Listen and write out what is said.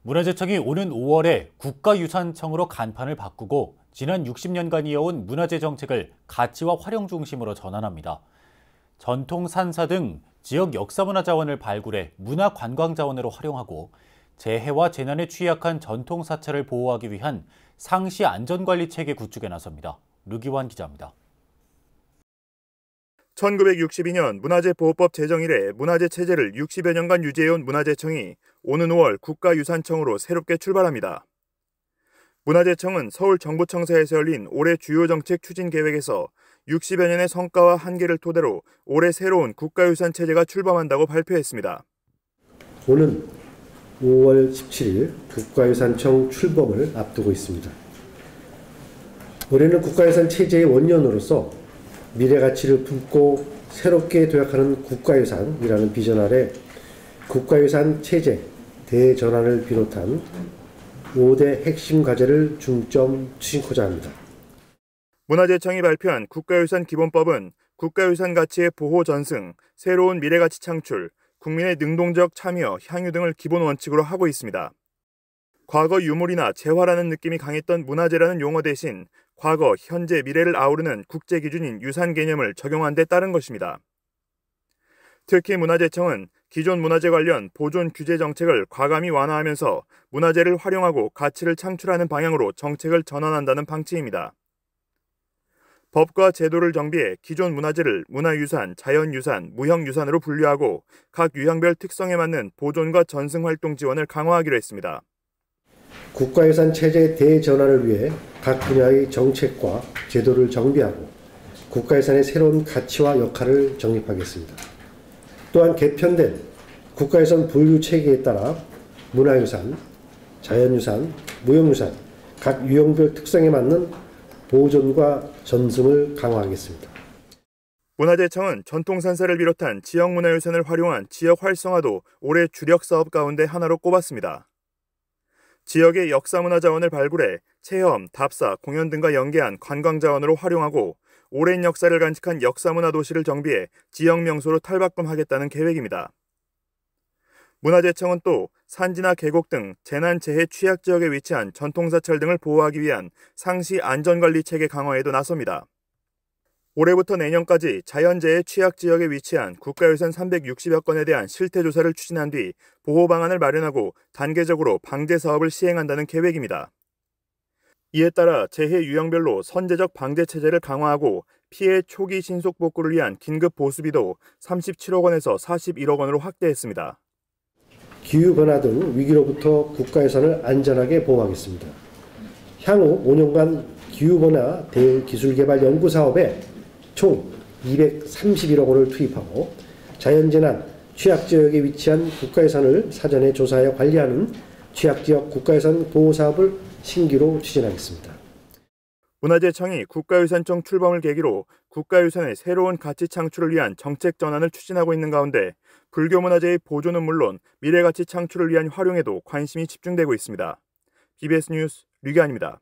문화재청이 오는 5월에 국가유산청으로 간판을 바꾸고 지난 60년간 이어온 문화재 정책을 가치와 활용 중심으로 전환합니다. 전통 산사 등 지역 역사문화 자원을 발굴해 문화관광 자원으로 활용하고 재해와 재난에 취약한 전통 사찰을 보호하기 위한 상시 안전관리 체계 구축에 나섭니다. 류기환 기자입니다. 1962년 문화재보호법 제정 이래 문화재 체제를 60여 년간 유지해온 문화재청이 오는 5월 국가유산청으로 새롭게 출발합니다. 문화재청은 서울정부청사에서 열린 올해 주요 정책 추진 계획에서 60여 년의 성과와 한계를 토대로 올해 새로운 국가유산 체제가 출범한다고 발표했습니다. 오는 5월 17일 국가유산청 출범을 앞두고 있습니다. 올해는 국가유산 체제의 원년으로서 미래 가치를 품고 새롭게 도약하는 국가유산이라는 비전 아래 국가유산 체제 대전환을 비롯한 5대 핵심 과제를 중점 추진코자 합니다. 문화재청이 발표한 국가유산 기본법은 국가유산 가치의 보호 전승, 새로운 미래 가치 창출, 국민의 능동적 참여, 향유 등을 기본 원칙으로 하고 있습니다. 과거 유물이나 재화라는 느낌이 강했던 문화재라는 용어 대신 과거, 현재, 미래를 아우르는 국제 기준인 유산 개념을 적용한 데 따른 것입니다. 특히 문화재청은 기존 문화재 관련 보존 규제 정책을 과감히 완화하면서 문화재를 활용하고 가치를 창출하는 방향으로 정책을 전환한다는 방침입니다. 법과 제도를 정비해 기존 문화재를 문화유산, 자연유산, 무형유산으로 분류하고 각 유형별 특성에 맞는 보존과 전승 활동 지원을 강화하기로 했습니다. 국가유산 체제 대전환을 위해 각 분야의 정책과 제도를 정비하고 국가유산의 새로운 가치와 역할을 정립하겠습니다. 또한 개편된 국가유산 분류 체계에 따라 문화유산, 자연유산, 무형유산 각 유형별 특성에 맞는 보존과 전승을 강화하겠습니다. 문화재청은 전통산사를 비롯한 지역문화유산을 활용한 지역 활성화도 올해 주력 사업 가운데 하나로 꼽았습니다. 지역의 역사문화 자원을 발굴해 체험, 답사, 공연 등과 연계한 관광 자원으로 활용하고 오랜 역사를 간직한 역사문화 도시를 정비해 지역 명소로 탈바꿈하겠다는 계획입니다. 문화재청은 또 산지나 계곡 등 재난 재해 취약 지역에 위치한 전통사찰 등을 보호하기 위한 상시 안전관리 체계 강화에도 나섭니다. 올해부터 내년까지 자연재해 취약 지역에 위치한 국가유산 360여 건에 대한 실태조사를 추진한 뒤 보호 방안을 마련하고 단계적으로 방제 사업을 시행한다는 계획입니다. 이에 따라 재해 유형별로 선제적 방제 체제를 강화하고 피해 초기 신속 복구를 위한 긴급 보수비도 37억 원에서 41억 원으로 확대했습니다. 기후변화 등 위기로부터 국가유산을 안전하게 보호하겠습니다. 향후 5년간 기후변화 대응 기술개발 연구사업에 총 231억 원을 투입하고 자연재난 취약지역에 위치한 국가유산을 사전에 조사하여 관리하는 취약지역 국가유산 보호사업을 신규로 추진하겠습니다. 문화재청이 국가유산청 출범을 계기로 국가유산의 새로운 가치 창출을 위한 정책 전환을 추진하고 있는 가운데 불교 문화재의 보존은 물론 미래 가치 창출을 위한 활용에도 관심이 집중되고 있습니다. BBS 뉴스 류기환입니다.